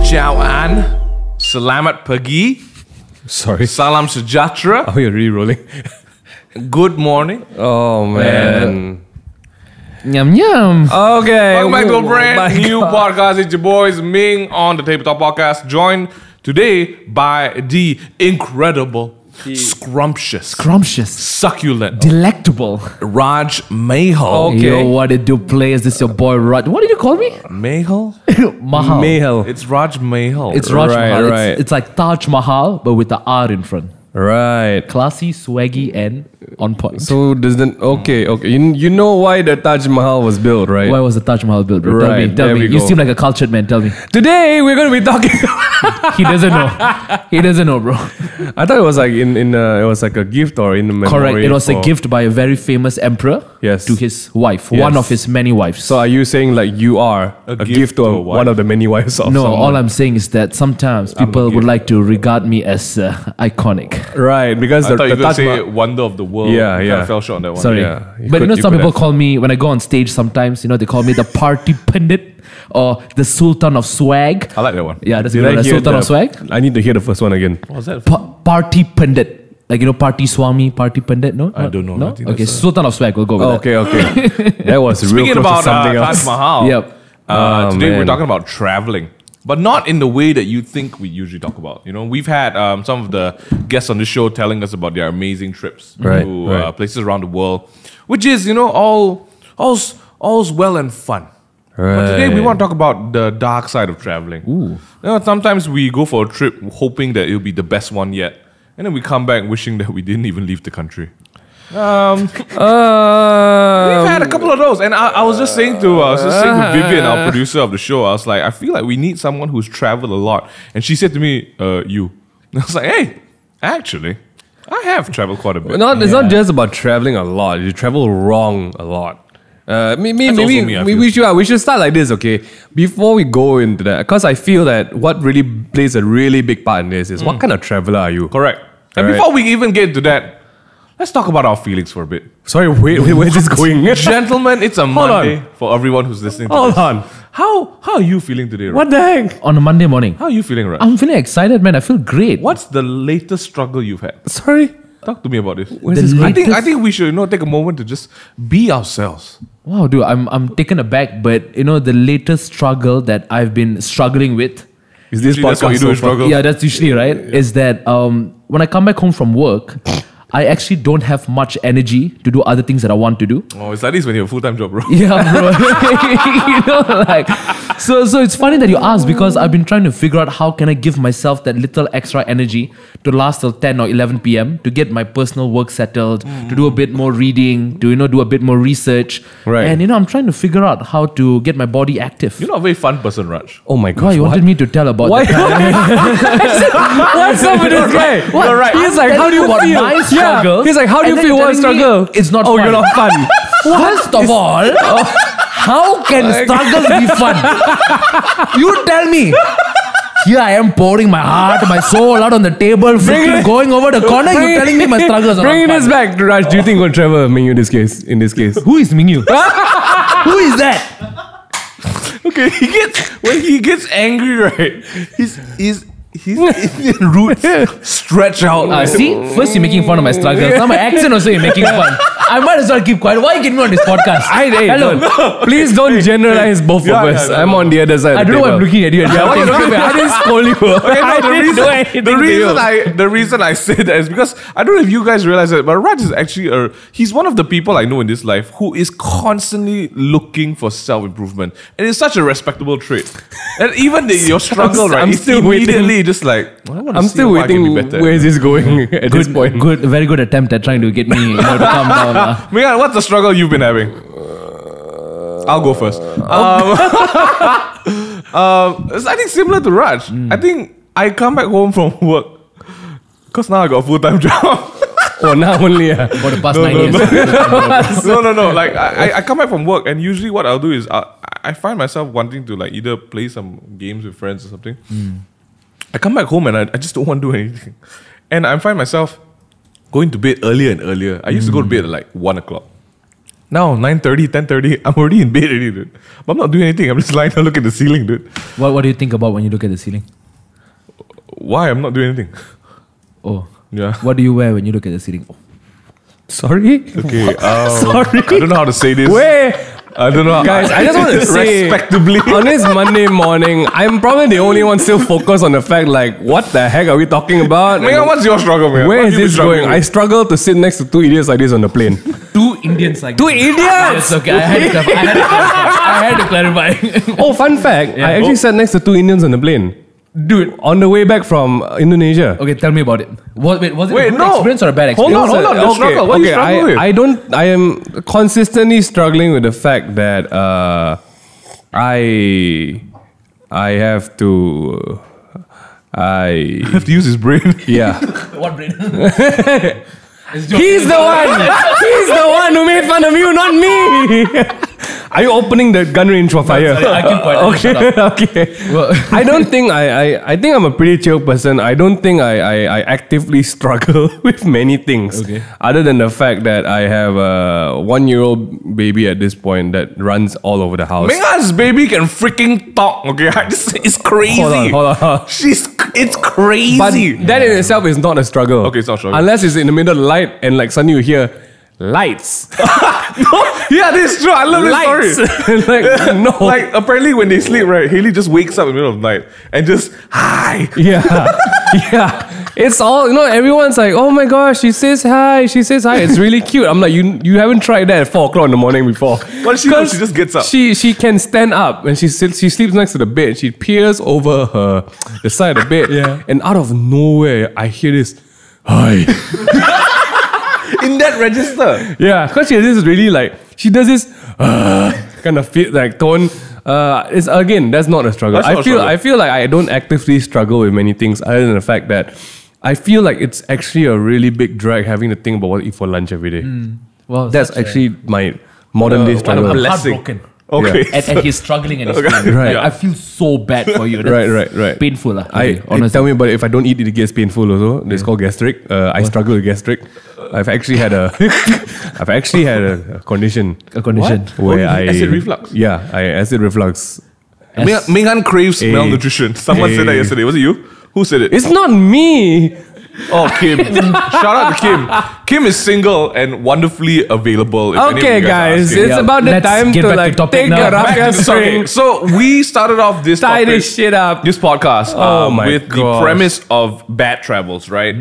Ciao An, Selamat Pagi, Sorry. Salam Sejahtera, Oh, you're re-rolling. Good morning. Oh, man. Yum yum. Okay. Welcome back to a Oh my brand new God. podcast. It's your boys Ming on the Tabletop Podcast, joined today by the incredible, scrumptious, succulent Delectable. Raj Mahal. Okay. Yo, what it do, players? This is your boy Raj. What did you call me? Mahal? Mahal. Mahal. It's Raj Mahal. It's Raj Right, Mahal. right. It's like Taj Mahal, but with the R in front. Right. Classy, swaggy, and on point. So doesn't okay. You know why the Taj Mahal was built, right? Why was the Taj Mahal built, bro? Right, Tell there me. we You go. seem like a cultured man. Tell me. Today we're gonna be talking. He doesn't know. He doesn't know, bro. I thought it was like it was like a gift or in the memory. Correct. It was a for- gift by a very famous emperor Yes. to his wife, Yes. one of his many wives. So are you saying like you are a gift to to a wife. one of the many wives of no, someone? all I'm saying is that sometimes people would like to regard me as iconic. Right, because I thought you the were Taj going to say Mahal. Wonder of the World. Yeah, You yeah. kind of fell short on that one. Sorry. Yeah, you But could- you know, you some could people have. call me, when I go on stage sometimes, they call me the party pundit or the Sultan of Swag. I like that one. Yeah, that's Did I the hear Sultan the- of Swag. I need to hear the first one again. What was that? Party pundit. Like, party swami, party pundit, no? I don't know. No? I think Okay, that's Sultan of Swag, we'll go with that. Okay. That was real Speaking close to about something Taj else. Mahal, Yep. today we're man. talking about traveling, but not in the way that you think we usually talk about. We've had some of the guests on the show telling us about their amazing trips Right, to right. places around the world, which is all's well and fun. But today we Right. want to talk about the dark side of traveling. Sometimes we go for a trip hoping that it'll be the best one yet, and then we come back wishing that we didn't even leave the country. We've had a couple of those, and I was just saying to Vivian, our producer of the show, I was like, I feel like we need someone who's traveled a lot, and she said to me, "You." And I was like, "Hey, actually, I have traveled quite a bit." It's not just about traveling a lot. You travel wrong a lot. Maybe That's also me, I feel. we should start like this, okay? Before we go into that, because I feel that what really plays a really big part in this is what kind of traveler are you? Correct. And Alright. before we even get into that, let's talk about our feelings for a bit. Sorry, wait, where's this going? Gentlemen, it's a Hold Monday for everyone who's listening to Hold this. on. How are you feeling today, Raj? What the heck? On a Monday morning. How are you feeling, Raj? I'm feeling excited, man. I feel great. What's the latest struggle you've had? Sorry. Talk to me about this. Where's The this I going? think we should take a moment to just be ourselves. Wow, dude, I'm taken aback, but the latest struggle that I've been struggling with, Is this Usually that's what podcast you do so is far? struggle. yeah, that's usually right, is that when I come back home from work, I actually don't have much energy to do other things that I want to do. Oh, it's like this when you have a full-time job, bro. Yeah, bro. So it's funny that you ask, because I've been trying to figure out how can I give myself that little extra energy to last till 10 or 11 p.m. to get my personal work settled, to do a bit more reading, to do a bit more research. Right. And I'm trying to figure out how to get my body active. You're not a very fun person, Raj. Oh my Why gosh, you what? wanted me to tell about Why? that? What's up with this guy? What? You're right. He's like, how do you about feel? my struggle? Yeah. He's like, how do you And then feel? you're What telling me struggle? it's not Oh, fun. you're not fun. First of all, how can struggles be fun? You tell me. Here I am pouring my heart, my soul out on the table, freaking going over the corner. You're telling me my struggles are Bringing not this fun. back, Raj. Do you think we'll travel Ming in this case? In this case, Who is MingY? Who is that? Okay, when he gets angry, right? His Indian roots stretch out. See, first you're making fun of my struggles. Now my accent also you're making fun. I might as well keep quiet. Why are you getting me on this podcast? Hello. Please don't generalize both Yeah, of us. yeah, no, I'm on the other side. I of the don't know why I'm table. looking at you. Yeah, what are you looking at? I didn't scold you. Okay, no, I didn't do anything to you. the reason I say that is because I don't know if you guys realize it, but Raj is actually he's one of the people I know in this life who is constantly looking for self-improvement. And it's such a respectable trait. And even your struggle, right? I'm it's still immediately waiting. just like, I wanna I'm see still how I can be waiting. better. Where is this going at this point? Very good attempt at trying to get me to calm down. Megan, what's the struggle you've been having? I'll go first. It's, I think, similar to Raj. I think I come back home from work because now I got a full-time job. Oh, now only. For the past 9 years. No. Like I come back from work, and usually what I'll do is I find myself wanting to like either play some games with friends or something. I come back home and I just don't want to do anything, and I find myself going to bed earlier and earlier. I used to go to bed at like 1 o'clock. Now 9:30, 10:30, I'm already in bed already, dude. But I'm not doing anything. I'm just lying down looking at the ceiling, dude. What do you think about when you look at the ceiling? Why? I'm not doing anything. Oh. Yeah. What do you wear when you look at the ceiling? Oh. Sorry? Okay. Sorry. I don't know how to say this. Wait. I don't know. Guys, I just want to say, respectably. on this Monday morning, I'm probably the only one still focused on the fact, like, what the heck are we talking about? Man, what's your struggle, man? Where What is you been this struggling going? with? I struggle to sit next to two idiots like this on the plane. Two Indians like Two this. idiots! Yes, okay. I had to clarify. Oh, fun fact. I actually sat next to two Indians on the plane. Dude, on the way back from Indonesia. Okay, tell me about it. Was it a Wait, good no. experience or a bad Hold experience? on. The struggle. What are you struggling with? I am consistently struggling with the fact that I have to have to use his brain. yeah. What brain? He's the one who made fun of you, not me. Are you opening the gun range for fire? Sorry, I keep quiet. Shut up. Okay. Well, I don't think I think I'm a pretty chill person. I don't think I actively struggle with many things. Okay. Other than the fact that I have a 1-year-old baby at this point that runs all over the house. MingH's baby can freaking talk. Okay, this is crazy. Hold on. It's crazy. But that in itself is not a struggle. Okay, it's not a struggle. Unless it's in the middle of the light and like suddenly you hear lights. Yeah, this is true. I love this story. Like, no. Like apparently when they sleep, right, Haley just wakes up in the middle of the night and just hi. Yeah. Yeah. It's all, everyone's like, oh my gosh, she says hi. It's really cute. I'm like, you haven't tried that at 4 o'clock in the morning before. What does she do? She just gets up. She can stand up and she sleeps next to the bed. She peers over the side of the bed. Yeah. And out of nowhere, I hear this, hi. In that register. Yeah, because she does this really like, she does this kind of feel like tone. It's again, that's not a struggle. That's not a struggle. I feel like I don't actively struggle with many things other than the fact that I feel like it's actually a really big drag having to think about what to eat for lunch every day. well, That's actually my modern day what a struggle. blessing. heartbroken. Okay. And he's struggling and he's Okay. struggling. Right. Like, I feel so bad for you. That's Right. painful. Honestly. Tell me about it. If I don't eat, it gets painful also. It's called gastric. I struggle with gastric. I've actually had a condition. A condition. Where acid reflux? Yeah, acid reflux. MingH craves malnutrition. Someone said that yesterday. Was it you? Who said it? It's not me. Oh, Kim. Shout out to Kim. Kim is single and wonderfully available. If any of Okay, you guys, are asking. it's about the Let's time get to back to like topic take now. a Back to raffia the topic. string, So we started off this tie topic, this shit up. this podcast Oh my with the gosh. premise of bad travels, right?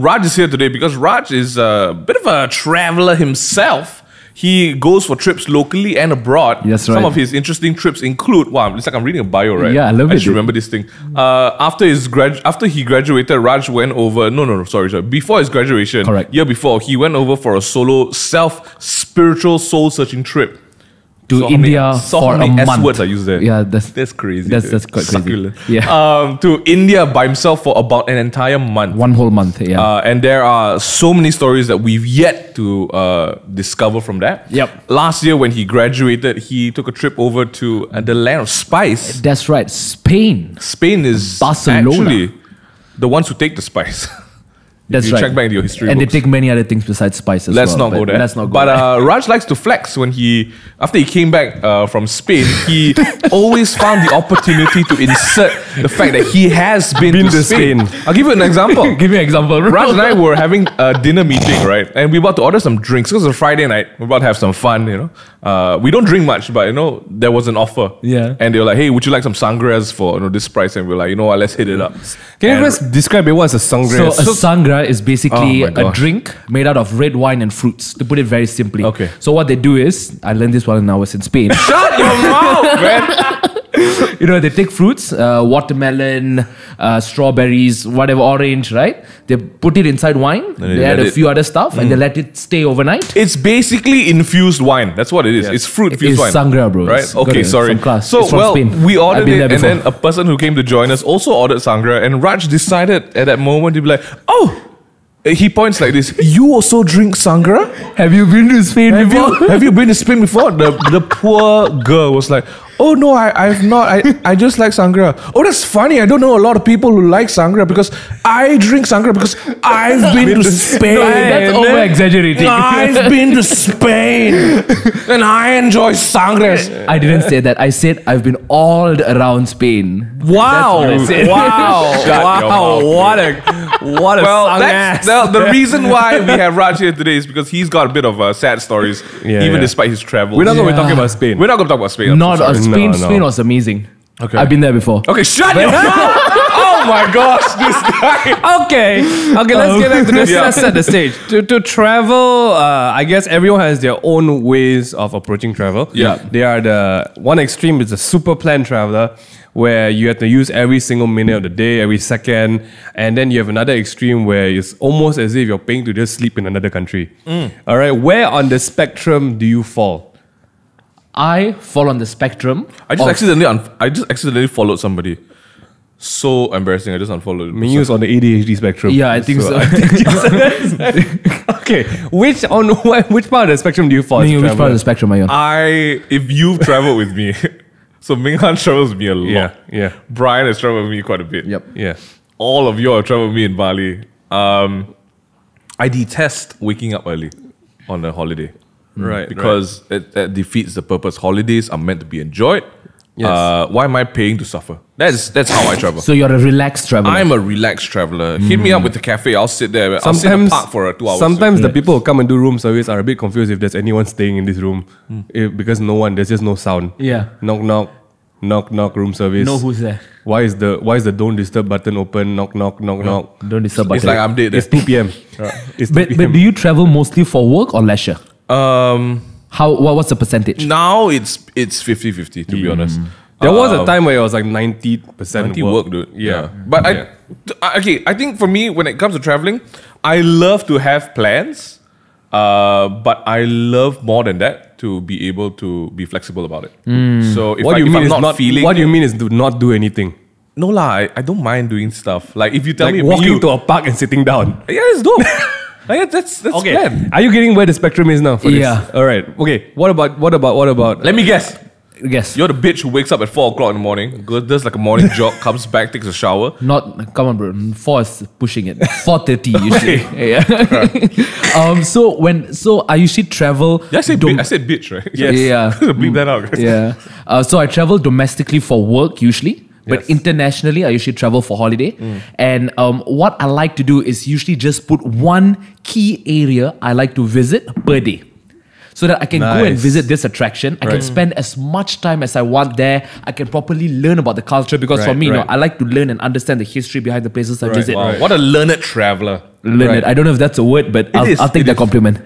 Raj is here today because Raj is a bit of a traveler himself. He goes for trips locally and abroad. That's Some right. of his interesting trips include, wow, it's like I'm reading a bio, right? Yeah, I love I it, should dude. remember this thing. After he graduated, Raj went over, sorry. Before his graduation, Correct. year before, he went over for a solo spiritual soul-searching trip. To So how India many- so for how many a S month. words I use there? Yeah, that's crazy. That's dude. quite crazy. Succulent. Yeah. To India by himself for about an entire month. one whole month. Yeah. And there are so many stories that we've yet to discover from that. Yep. Last year when he graduated, he took a trip over to the land of spice. That's right. Spain. Spain is Barcelona. actually the ones who take the spice. That's you right. check back into your history And books. they take many other things besides spice as Let's well. not go but there. Let's not go but there. Raj likes to flex when after he came back from Spain, he always found the opportunity to insert the fact that he has been to Spain. I'll give you an example. Give me an example. Raj and I were having a dinner meeting, right? And we were about to order some drinks because it's a Friday night. We're about to have some fun, we don't drink much, but there was an offer. Yeah. And they were like, hey, would you like some sangrias for this price? And we were like, what, let's hit it up. Can you And- just describe it? What's a sangria? So a sangra is basically Oh my a gosh. drink made out of red wine and fruits, to put it very simply. Okay. So what they do is, I learned this while I was in Spain. Shut your mouth, man. They take fruits, watermelon, strawberries, whatever, orange, right? They put it inside wine. they They add let a it- few other stuff and they let it stay overnight. It's basically infused wine. That's what it is. It's fruit infused It's wine. sangria, bro. Right? It's got Okay, a- sorry. some class. So, It's from Spain. we I've ordered been it, there and then before. a person who came to join us also ordered sangria, and Raj decided at that moment to be like, oh, he points like this. You also drink sangria? Have you been to Spain before? Have you been to Spain before? The poor girl was like, oh no, I've not. I just like sangria. Oh, that's funny. I don't know a lot of people who like sangria because I drink sangria because I've been to Spain. That's over exaggerating. I've been to Spain and I enjoy sangria. I didn't say that. I said I've been all around Spain. Wow! That's what I said. Wow! What a Well, sung ass. the reason why we have Raj here today is because he's got a bit of sad stories, even despite his travels. We're not going to be Yeah. talking about Spain. We're not going to talk about Spain. I'm Not so sorry. Spain. No. Spain was amazing. Okay. I've been there before. Okay, shut your mouth! Oh my gosh, this guy. Okay, let's get back to this. Yeah. Let's set the stage. To travel, I guess everyone has their own ways of approaching travel. Yeah. They are the one extreme is a super planned traveler, where you have to use every single minute of the day, every second, and then you have another extreme where it's almost as if you're paying to just sleep in another country. All right, where on the spectrum do you fall? I fall on the spectrum. I just of- accidentally followed somebody. So embarrassing. I just unfollowed. Mingy's on the ADHD spectrum. Yeah, I think so. Okay, which part of the spectrum do you fall? as a Which part traveler? of the spectrum are you on? If you've traveled with me, so MingH travels with me a lot. Yeah. Brian has traveled with me quite a bit. Yep. Yeah. All of you have traveled with me in Bali. I detest waking up early on a holiday. Right. Because it defeats the purpose. Holidays are meant to be enjoyed. Yes. Why am I paying to suffer? That's how I travel. So you're a relaxed traveler. I'm a relaxed traveler. Hit me up with the cafe. I'll sit there. I'll sit in the park for 2 hours. Sometimes the people who come and do room service are a bit confused if there's anyone staying in this room, because there's just no sound. Yeah. Knock knock room service. Know who's there. Why is the don't disturb button open? Knock knock. Don't disturb. It's like I'm dead. It's 2 p.m. It's 2 But p.m. do you travel mostly for work or leisure? What's the percentage? Now it's 50-50, to be honest. There was a time where it was like 90% 90 work, dude. Yeah. But I think for me, when it comes to traveling, I love to have plans, but I love more than that to be able to be flexible about it. So if I'm not feeling, what do you mean is do not do anything? No lah, I don't mind doing stuff. Like if you tell Like me walking to a park and sitting down. yeah, it's dope. Like, that's Okay. planned. Are you getting where the spectrum is now for Yeah. this? All right. Okay. What about? Let me guess. Yes. You're the bitch who wakes up at 4 o'clock in the morning, goes does like a morning jog, comes back, takes a shower. Come on, bro. 4 is pushing it. 4:30 usually. Yeah. So I usually travel. Yeah, I said bitch, right? Yes. Yeah. Bleep that out, guys. Yeah. So I travel domestically for work usually. But Yes. internationally, I usually travel for holiday. And what I like to do is usually just put one key area I like to visit per day. So that I can go and Nice. visit this attraction. I can spend as much time as I want there. I can properly learn about the culture because for Right, me, right. I like to learn and understand the history behind the places I visit. Wow, what a learned traveler. Learn it. I don't know if that's a word, but I'll take that compliment.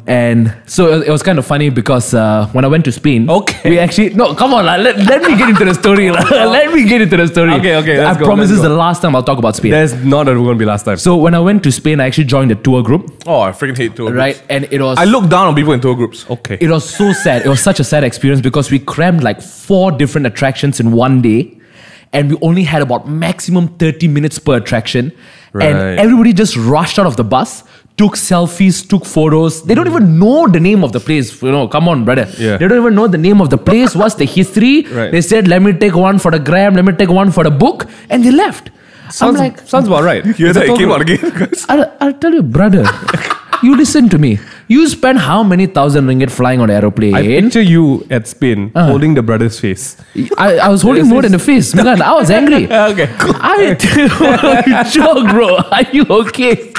And so it was kind of funny because when I went to Spain, we actually come on, let me get into the story. Let me get into the story. Okay, I let's go, promise let's this is go. the last time I'll talk about Spain. There's not going to be last time. So when I went to Spain, I actually joined a tour group, Oh, I freaking hate tour groups. right? And it was I look down on people in tour groups. Okay. it was so sad. It was such a sad experience because we crammed like 4 different attractions in one day. And we only had about maximum 30 minutes per attraction. Right. And everybody just rushed out of the bus, took selfies, took photos. They don't even know the name of the place. Come on, brother. Yeah. They don't even know the name of the place. What's the history? Right. They said, let me take one for the gram, let me take one for the book. And they left. Sounds about right. You hear that? It came out again, guys. I'll tell you, brother. You listen to me. You spend how many thousand ringgit flying on an aeroplane? I picture you at Spain holding the brother's face. I was holding more than the face. Man, I was angry. Okay. Joke, bro. Are you okay?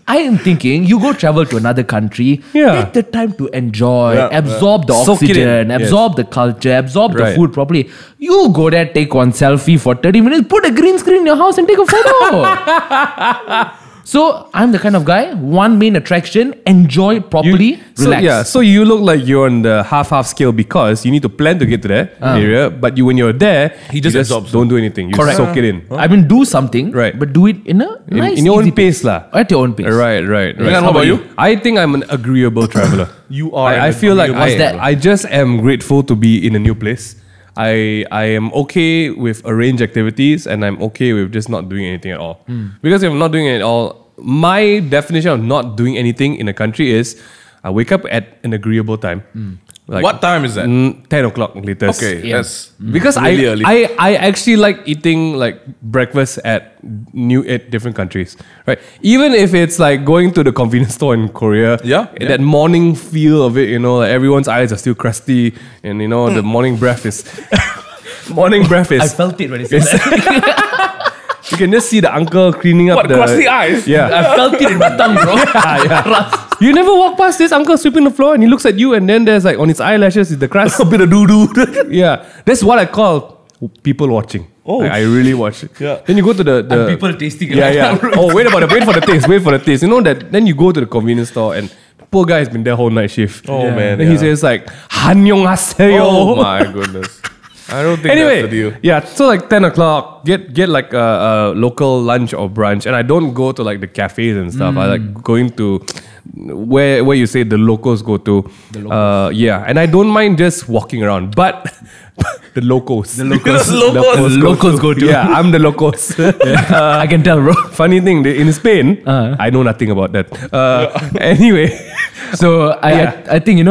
I am thinking you go travel to another country, Yeah. take the time to enjoy, absorb the Soak it in. oxygen, absorb the culture, absorb the Right. food properly. You go there, take one selfie for 30 minutes, put a green screen in your house and take a photo. So I'm the kind of guy, one main attraction, enjoy properly, relax. So you look like you're on the half scale because you need to plan to get to that area, but when you're there, He just absorbs. don't do anything. You Correct. soak it in. I mean, do something, Right. but do it in a nice, in your easy own pace lah. At your own pace. Right. How about you? I think I'm an agreeable traveler. You are. I feel like What's that? I just am grateful to be in a new place. I am okay with arranged activities and I'm okay with just not doing anything at all. Because if I'm not doing it at all, my definition of not doing anything in a country is I wake up at an agreeable time. Like, What time is that? 10 o'clock latest. Okay, that's Because really early. I actually like eating like breakfast at different countries, right? Even if it's like going to the convenience store in Korea, that morning feel of it, like everyone's eyes are still crusty, and the morning breath is I felt it when he said that. You can just see the uncle cleaning up the crusty eyes? Yeah, I felt it in my tongue, bro. You never walk past this uncle sweeping the floor and he looks at you, and then there's like on his eyelashes is the crust. A bit of doo-doo. Yeah, that's what I call people watching. Oh, like, I really watch it. Yeah. Then you go to the And people tasting it. yeah. Oh, wait for the taste. You know that? Then you go to the convenience store and the poor guy has been there whole night shift. Oh, man, Then he says like "Annyeonghaseyo." Oh my goodness. I don't think Anyway, that's the deal. yeah, so like 10 o'clock, get like a local lunch or brunch, and I don't go to like the cafes and stuff. I like going to where you say the locals go to. Yeah, and I don't mind just walking around, but the locals. The locals. The locals go to. Yeah, I'm the locals. I can tell, bro. Funny thing, in Spain, I know nothing about that. Anyway, So I think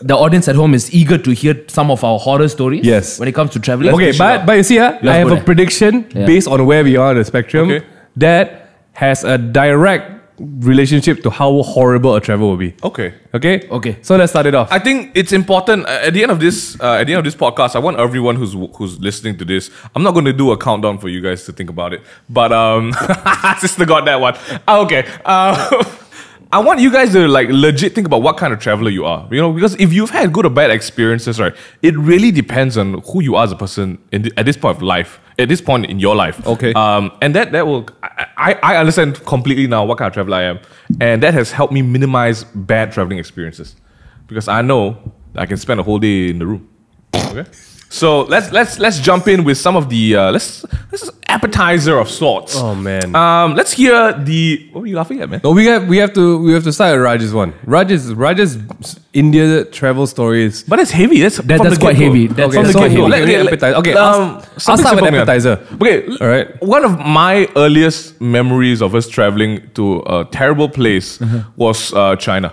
the audience at home is eager to hear some of our horror stories. Yes. When it comes to traveling. okay, but you see, I have go a there. prediction based on where we are on the spectrum Okay. that has a direct relationship to how horrible a travel will be. Okay. Okay? Okay. So let's start it off. I think it's important at the end of this podcast. I want everyone who's listening to this. I'm not going to do a countdown for you guys to think about it, but sister got that one. Okay. I want you guys to like legit think about what kind of traveler you are. Because if you've had good or bad experiences, right, it really depends on who you are as a person at this point of life, at this point in your life. Okay. And that will I understand completely now what kind of traveler I am, and that has helped me minimize bad traveling experiences, because I know I can spend a whole day in the room. Okay. So let's jump in with some of the let's appetizer of sorts. Oh man. Let's hear the. What are you laughing at, man? No, we have to start with Raj's one. Raj's India travel stories. But it's heavy. That's quite heavy. That's Okay, quite heavy. I'll start with appetizer. Okay, All right. One of my earliest memories of us traveling to a terrible place was China.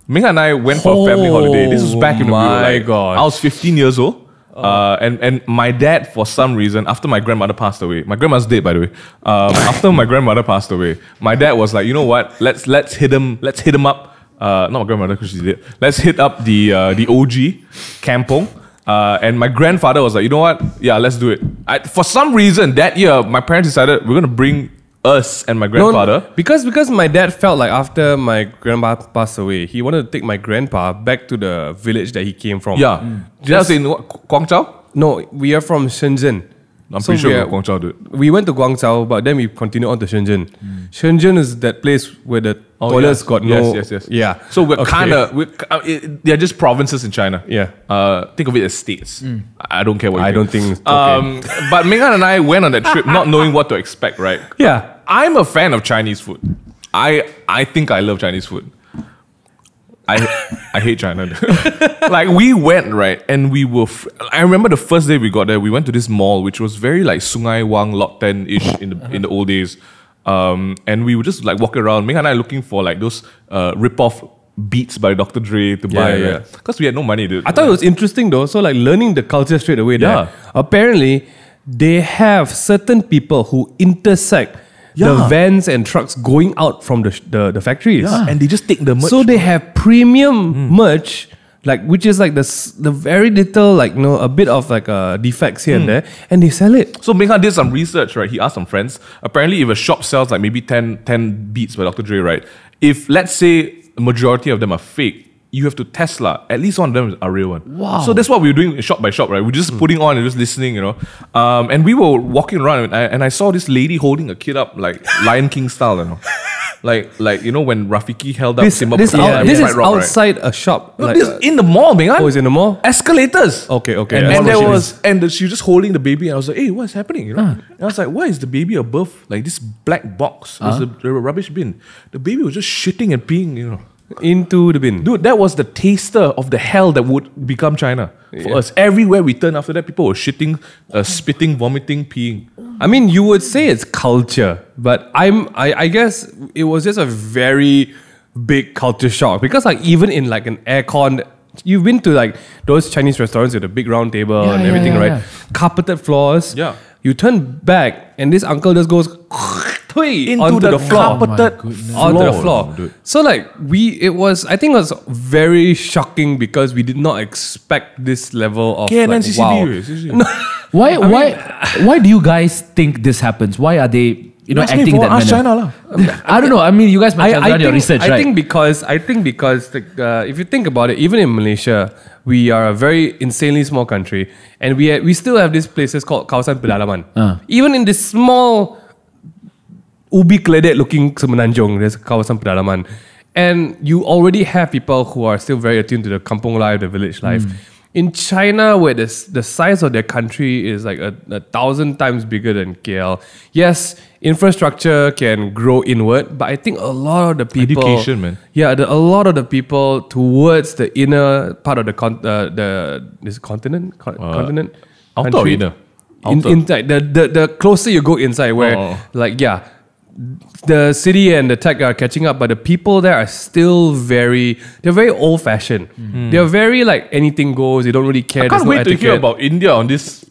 Ming and I went for a family holiday. This was back in my God. I was 15 years old. And my dad, for some reason, after my grandmother passed away, my grandma's dead, by the way. After my grandmother passed away, my dad was like, you know what? Let's hit him up. Not my grandmother, because she's dead. Let's hit up the OG Kampong. And my grandfather was like, you know what? Yeah, let's do it. For some reason that year, my parents decided we're gonna bring us and my grandfather. No, because my dad felt like after my grandpa passed away, he wanted to take my grandpa back to the village that he came from. Yeah. Did I say Guangzhou? No, we are from Shenzhen. I'm pretty sure we're Guangzhou, dude. We went to Guangzhou, but then we continued on to Shenzhen. Shenzhen is that place where the toilets got no... Yes. Yeah. So we're they're just provinces in China. Yeah. Think of it as states. I don't care what you I don't think... Okay. But Minghan and I went on that trip not knowing what to expect, right? Yeah. I'm a fan of Chinese food. I think I love Chinese food. I hate China. Like, we went, right, and we were... I remember the first day we got there, we went to this mall, which was very like Sungai Wang, Lot 10-ish in the old days. And we would just like walk around. Ming and I looking for like those rip-off Beats by Dr. Dre to buy. Yeah. Because we had no money, dude. I thought it was interesting though. So like learning the culture straight away there. Yeah. Apparently, they have certain people who intersect the vans and trucks going out from the factories. Yeah, and they just take the merch. So they have premium merch, like which is like the very little, like a bit of like defects here and there, and they sell it. So Minghan did some research, right? He asked some friends. Apparently, if a shop sells like maybe 10 Beats by Dr. Dre, right? If let's say the majority of them are fake, you have to test at least one of them is a real one. Wow. So that's what we were doing shop by shop, right? We're just putting on and just listening, and we were walking around and I saw this lady holding a kid up like Lion King style, like when Rafiki held up Simba. This is Rock, outside a shop. right? Like, This in the mall, man. oh, it's in the mall? Escalators. Okay. And there was, and she was just holding the baby, and I was like, hey, what's happening? And I was like, why is the baby above like this black box? It was a rubbish bin. The baby was just shitting and peeing, Into the bin. Dude, that was the taster of the hell that would become China for us. Everywhere we turned after that, people were shitting, spitting, vomiting, peeing. I mean, you would say it's culture, but I guess it was just a very big culture shock because like even in like an aircon, you've been to like those Chinese restaurants with a big round table and everything, right? Carpeted floors. Yeah. You turn back and this uncle just goes Into onto the floor. carpeted Onto the floor. dude. So like I think it was very shocking because we did not expect this level of like, wow. Why do you guys think this happens? Why are they acting that ask manner? China lah. I don't know. I mean, you guys might have done your research, right? I think because if you think about it, even in Malaysia, we are a very insanely small country, and we still have these places called Kawasan Pedalaman. Even in this small ubi keledek looking semenanjung, there's Kawasan Pedalaman, and you already have people who are still very attuned to the kampung life, the village life. In China, where the size of their country is like 1,000 times bigger than KL, yes, infrastructure can grow inward, but I think a lot of the people... Education, man. Yeah, a lot of the people towards the inner part of the continent? Continent? Outer or Country? inner? Inside. The closer you go inside, where the city and the tech are catching up, but the people there are still they're very old fashioned. They're very like anything goes. They don't really care. I can't wait to hear about India on this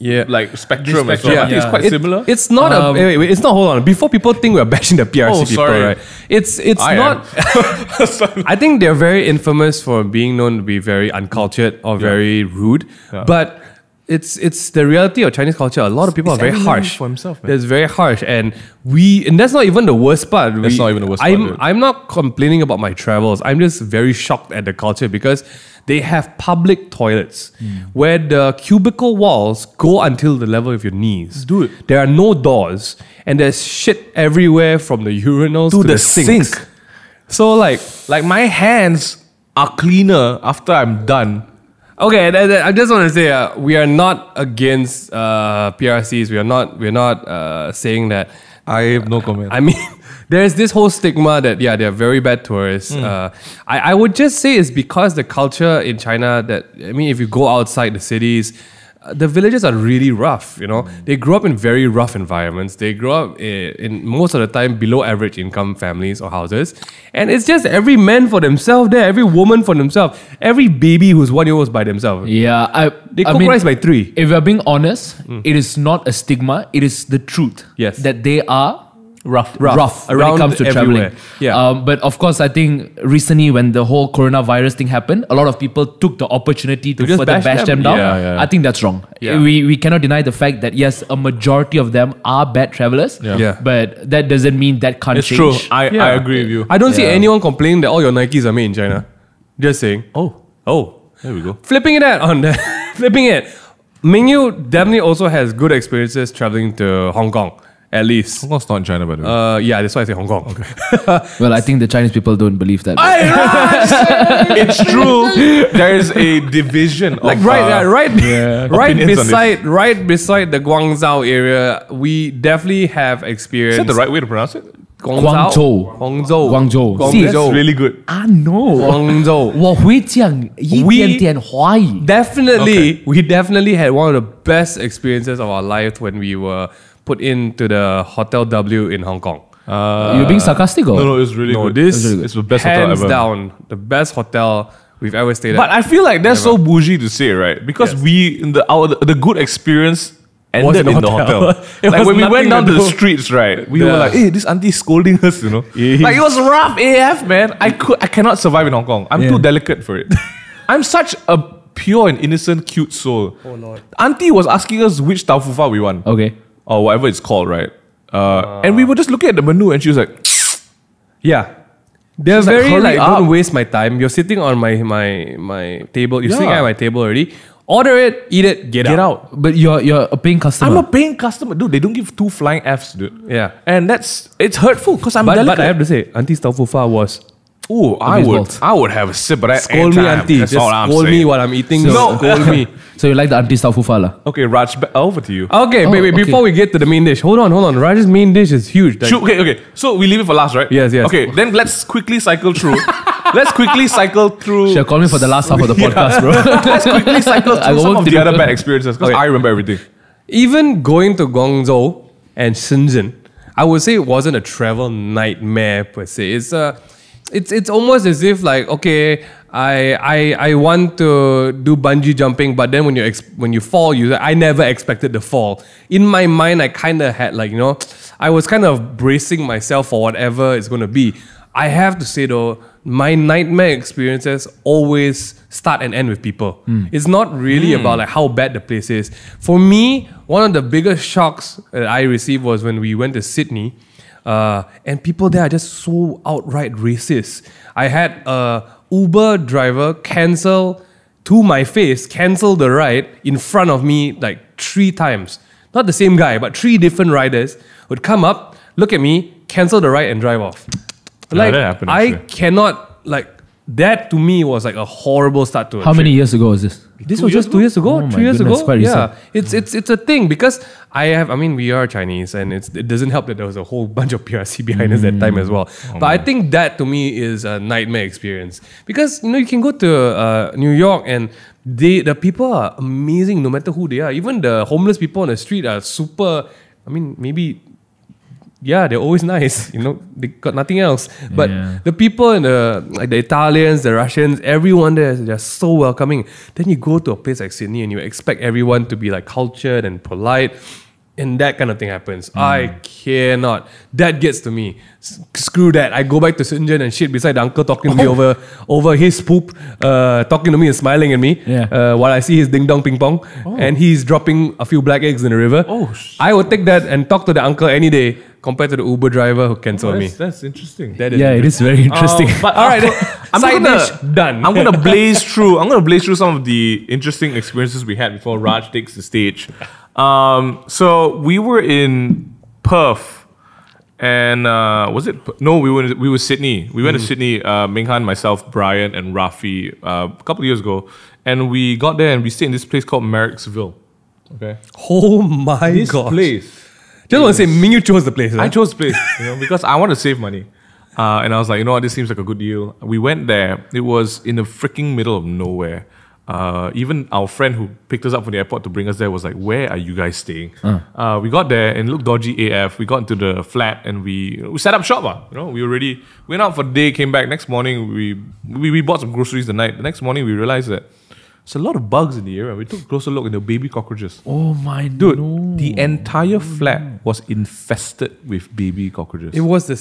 spectrum as well. I think it's quite similar. It's not wait, it's not, hold on. Before people think we're bashing the PRC people, right? It's not. I think they're very infamous for being known to be very uncultured or very rude. But it's the reality of Chinese culture. A lot of people are very harsh. For himself, man. That's very harsh, and that's not even the worst part. That's not even the worst part. I'm not complaining about my travels. I'm just very shocked at the culture because they have public toilets where the cubicle walls go until the level of your knees. Dude, there are no doors, and there's shit everywhere from the urinals to the sinks. So like my hands are cleaner after I'm done. Okay, I just want to say we are not against PRCs. We're not saying that. I have no comment. I mean, there's this whole stigma that they're very bad tourists. I would just say it's because the culture in China if you go outside the cities, the villages are really rough. They grew up in very rough environments. They grew up in most of the time below average income families or houses, and it's just every man for themselves there, every woman for themselves, every baby who's 1 year old by themselves. Yeah, they cook rice by 3. If we're being honest, it is not a stigma. It is the truth. Yes, that they are rough around when it comes to everywhere. traveling. Yeah. But of course, I think recently when the whole coronavirus thing happened, a lot of people took the opportunity to just further bash them down. Yeah. I think that's wrong. Yeah. We cannot deny the fact that yes, a majority of them are bad travelers. Yeah. But that doesn't mean that can't It's change. true. I agree with you. I don't see anyone complaining that all your Nikes are made in China. Just saying. Oh, there we go. Flipping it. MingY definitely also has good experiences traveling to Hong Kong. At least. Hong Kong's not in China, by the way. Yeah, that's why I say Hong Kong. Okay. Well, I think the Chinese people don't believe that. It's true. There is a division of right opinions on beside the Guangzhou area, we definitely have experience. Is that the right way to pronounce it? Guangzhou. See, that's really good. no. Guangzhou. 我会讲一点点华语。 We definitely had one of the best experiences of our life when we were put into the Hotel W in Hong Kong. You're being sarcastic or? No, it's really good. This it's the best hotel hands ever. down the best hotel we've ever stayed at. But I feel like that's so bougie to say, right? Because the good experience ended in the hotel. Like when we went down to the streets, right? We were like, hey, this auntie is scolding us, Like it was rough AF, man. I cannot survive in Hong Kong. I'm too delicate for it. I'm such a pure and innocent, cute soul. Oh Lord. Auntie was asking us which tau fu fa we want. Okay. Or whatever it's called, right? And we were just looking at the menu and she was like, yeah. They're She's like, very "Hurry up." don't waste my time. You're sitting on my table. You're sitting at my table already. Order it, eat it, get out. But you're a paying customer. I'm a paying customer. Dude, they don't give 2 flying Fs, dude. Yeah. And it's hurtful because I'm delicate. But I have to say, Auntie's tau fu fa was... Oh, I would have a sip of that. Scold me, anytime. auntie. That's Just all I'm scold me saying. while I'm eating. No. Scold me. So you like the auntie tau fu fa lah? Okay, Raj, over to you. Okay, wait. okay. Before we get to the main dish, hold on. Raj's main dish is huge. Like, Okay. So we leave it for last, right? Yes. Okay, then let's quickly cycle through. let's quickly cycle through. Should have called me for the last half of the podcast, bro. Let's quickly cycle I through some work of to the do. other bad experiences because I remember everything. Even going to Guangzhou and Shenzhen, I would say it wasn't a travel nightmare per se. It's almost as if like, okay, I want to do bungee jumping, but then when you fall, I never expected to fall. In my mind, I kind of had like, I was kind of bracing myself for whatever it's going to be. I have to say though, my nightmare experiences always start and end with people. It's not really about like how bad the place is. For me, one of the biggest shocks that I received was when we went to Sydney, and people there are just so outright racist. I had a Uber driver cancel the ride in front of me like 3 times. Not the same guy, but 3 different riders would come up, look at me, cancel the ride and drive off. Like, that happened, I actually. cannot, like, that to me was like a horrible start to a How trip. many years ago was this? This was just 2 years ago, Oh my 3 years goodness, ago. quite Yeah, recent. it's a thing because we are Chinese and it doesn't help that there was a whole bunch of PRC behind us that time as well. But I think that to me is a nightmare experience because you can go to New York and the people are amazing no matter who they are. Even the homeless people on the street are super. They're always nice. They got nothing else. But the people in the Italians, the Russians, everyone there, they're so welcoming. Then you go to a place like Sydney and you expect everyone to be like cultured and polite. And that kind of thing happens. I cannot. That gets to me. Screw that. I go back to Shenzhen and shit beside the uncle talking to me over his poop, talking to me and smiling at me while I see his ding dong ping pong and he's dropping a few black eggs in the river. I would take that and talk to the uncle any day compared to the Uber driver who canceled me. That's interesting. That is Yeah, it is very interesting. But all right. Side dish, done. I'm gonna blaze through. I'm gonna blaze through some of the interesting experiences we had before Raj takes the stage. So we were in Perth, and was it? No, we were Sydney. We went to Sydney. MingH, myself, Brian, and Rafi a couple of years ago, and we got there and we stayed in this place called Marricksville. Okay, Oh my this god. place. Just want to say, MingY chose the place. I chose the place, because I want to save money. And I was like, what, this seems like a good deal. We went there. It was in the freaking middle of nowhere. Even our friend who picked us up from the airport to bring us there was like, where are you guys staying? We got there and it looked dodgy AF. We got into the flat and we set up shop. We already went out for the day, came back. Next morning, we bought some groceries the night. The next morning, we realized that there's a lot of bugs in the area. We took a closer look and there were baby cockroaches. Oh my Dude, the entire flat was infested with baby cockroaches. It was a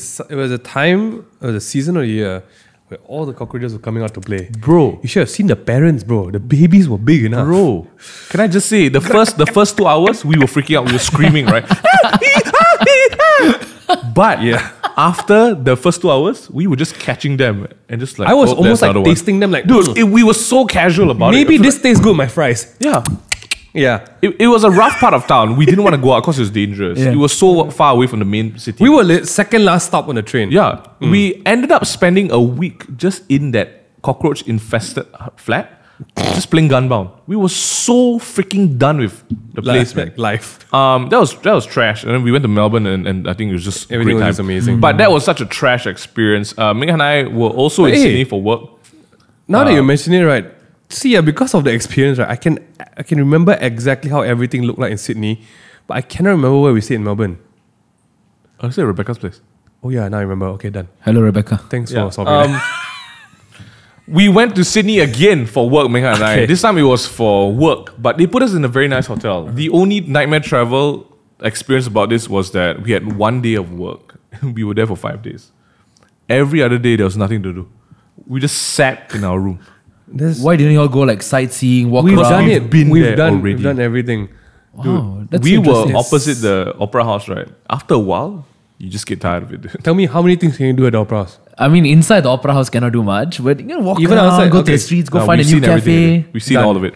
season of the year where all the cockroaches were coming out to play. Bro. You should have seen the parents, bro. The babies were big enough. Bro, can I just say, the first 2 hours, we were freaking out. We were screaming, right? But after the first 2 hours, we were just catching them and just like... I was oh, almost there's like another one. tasting them like... Dude, we were so casual about maybe it. this tastes good, my fries. Yeah. Yeah. It was a rough part of town. We didn't want to go out because it was dangerous. Yeah. It was so far away from the main city. We were second last stop on the train. Yeah. We ended up spending a week just in that cockroach-infested flat, just playing Gunbound. We were so freaking done with the place, man. Life. That was trash. And then we went to Melbourne and I think it was just Everything great was time. amazing. But that was such a trash experience. MingH and I were also in Hey. Sydney for work. Now that you mention it, right? See, because of the experience, right, I can remember exactly how everything looked like in Sydney, but I cannot remember where we stayed in Melbourne. I said Rebecca's place. Oh yeah, now I remember. Okay, done. Hello, Rebecca. Thanks Yeah. for solving that. We went to Sydney again for work, MingH and I. Okay. This time it was for work, but they put us in a very nice hotel. The only nightmare travel experience about this was that we had 1 day of work. We were there for 5 days. Every other day, there was nothing to do. We just sat in our room. Why didn't you all go like sightseeing, walk We've around? done it. been there We've already. done everything. Wow, that's We were interesting. opposite the opera house, right? After a while, you just get tired of it. Dude. Tell me how many things can you do at the opera house? I mean, inside the opera house cannot do much, but you can walk Even around, outside, go to okay. the streets, go No, find a we've new seen everything cafe. already. We've seen Done. all of it.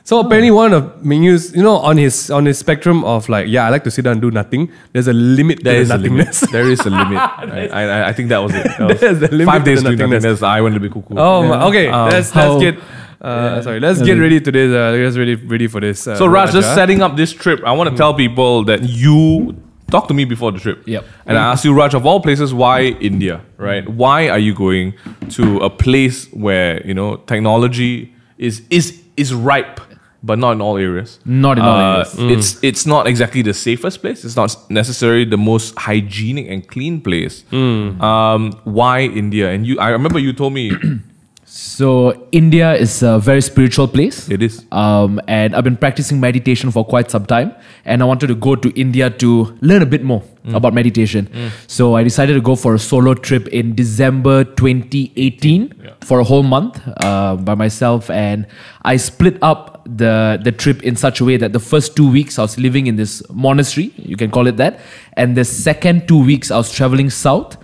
So apparently one of MingY's, on his spectrum of like, I like to sit down and do nothing, there's a limit to There the is a limit. nothingness. There is a limit. I think that was it. That was There's a limit 5 days to doing nothingness. nothingness. I went to be cuckoo. Oh, okay. Let's how- get let's get ready to this. Let's ready for this. So Raj, just setting up this trip, I want to tell people that you talk to me before the trip. Yep. And I asked you, Raj, of all places, why India, right? Why are you going to a place where, technology is ripe, but not in all areas? Not in all areas. It's not exactly the safest place. It's not necessarily the most hygienic and clean place. Why India? And I remember you told me So India is a very spiritual place. it is. And I've been practicing meditation for quite some time. And I wanted to go to India to learn a bit more about meditation. So I decided to go for a solo trip in December 2018 for a whole month by myself. And I split up the trip in such a way that the first 2 weeks I was living in this monastery, you can call it that. And the second 2 weeks I was traveling south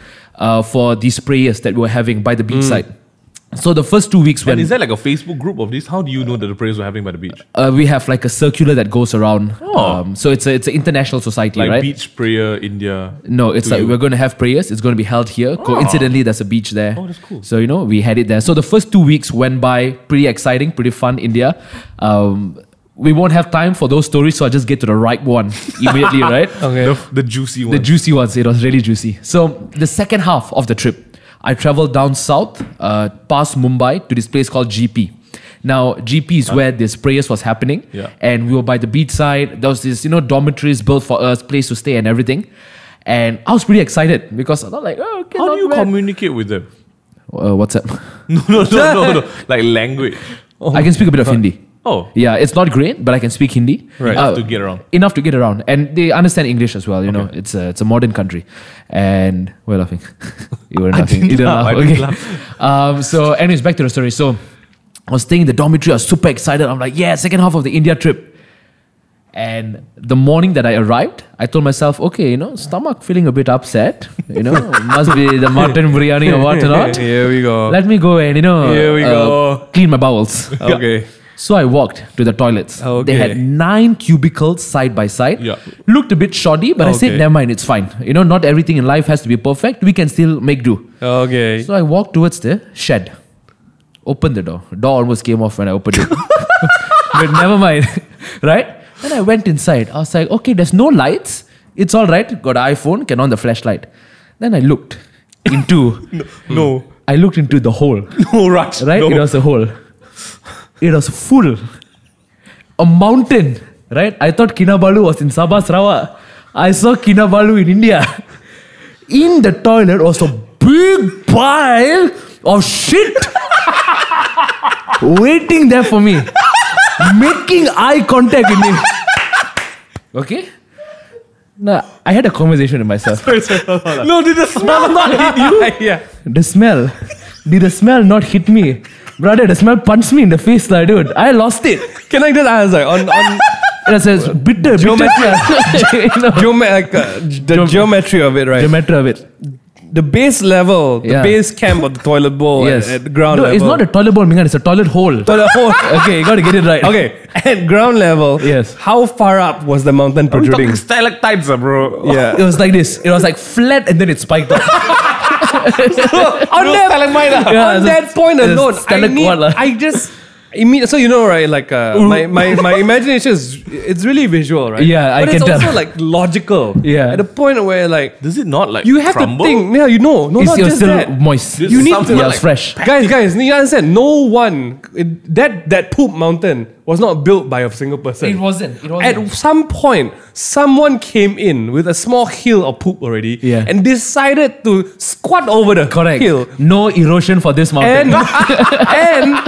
for these prayers that we were having by the beachside. So the first 2 weeks when And is there like a Facebook group of this? How do you know that the prayers were happening by the beach? we have like a circular that goes around. So it's an international society, Like right? beach prayer, India. No, it's like we're going to have prayers. It's going to be held here. Coincidentally, there's a beach there. Oh, that's cool. So, we had it there. So the first 2 weeks went by pretty exciting, pretty fun, India. We won't have time for those stories, so I'll just get to the right one immediately, right? Okay. The juicy one. The juicy ones. It was really juicy. So the second half of the trip, I traveled down south, past Mumbai, to this place called GP. Now, GP is where this prayers was happening. Yeah. And we were by the beachside. There was this, dormitories built for us, place to stay and everything. And I was pretty excited because I thought like, oh, okay, How not do you bad. communicate with them? What's that? No. Like language. I can speak a bit of Hindi. Oh. Yeah, it's not great, but I can speak Hindi. Right. Enough to get around. Enough to get around. And they understand English as well, know. It's a modern country. And we're laughing. You were laughing. You didn't laugh. I didn't So anyways, back to the story. So I was staying in the dormitory. I was super excited. I'm like, yeah, second half of the India trip. And the morning that I arrived, I told myself, okay, stomach feeling a bit upset. Must be the mutton biryani or whatnot. Here we go. Let me go and, Here we go. clean my bowels. Okay. So I walked to the toilets. Okay. They had 9 cubicles side by side. Yeah. Looked a bit shoddy, but I said, Okay. never mind, it's fine. Not everything in life has to be perfect. We can still make do. Okay. So I walked towards the shed. Opened the door. Door almost came off when I opened it. But never mind. Right? Then I went inside. I was like, okay, there's no lights. It's all right. Got an iPhone, can on the flashlight. Then I looked into... No. I looked into the hole. No, Raj. Right? No. It was a hole. It was full. A mountain. Right? I thought Kinabalu was in Sabah, Sarawak. I saw Kinabalu in India. In the toilet was a big pile of shit waiting there for me. Making eye contact with me. Okay? Now, I had a conversation with myself. No, did the smell not hit you? Yeah. The smell. Did the smell not hit me? Brother, the smell punched me in the face, dude. I lost it. Can I just ask, like, on It says bitter. the geometry of it, right? Geometry of it. The base level, the Yeah. base camp of the toilet bowl Yes. at the ground No, level. it's not a toilet bowl, Mingan. It's a toilet hole. toilet hole. Okay, you got to get it right. Okay, at ground level, Yes. how far up was the mountain Are we protruding? talking stalactites, bro? Yeah. It was like this. It was like flat and then it spiked up. on No that, stalagmite, Yeah, on it's that point it's alone, stalagmite. I just so right, like my imagination is it's really visual, right? Yeah, I but it's can tell. also like logical. Yeah. At the point where like Does it not like you have crumble? to think, yeah, no, It not was just still that. moist. This You is need something to- Yeah, like it's fresh. Guys, you understand? No one that poop mountain was not built by a single person. It wasn't. At some point, someone came in with a small hill of poop already, Yeah. and decided to squat over the Correct. hill No erosion for this mountain. and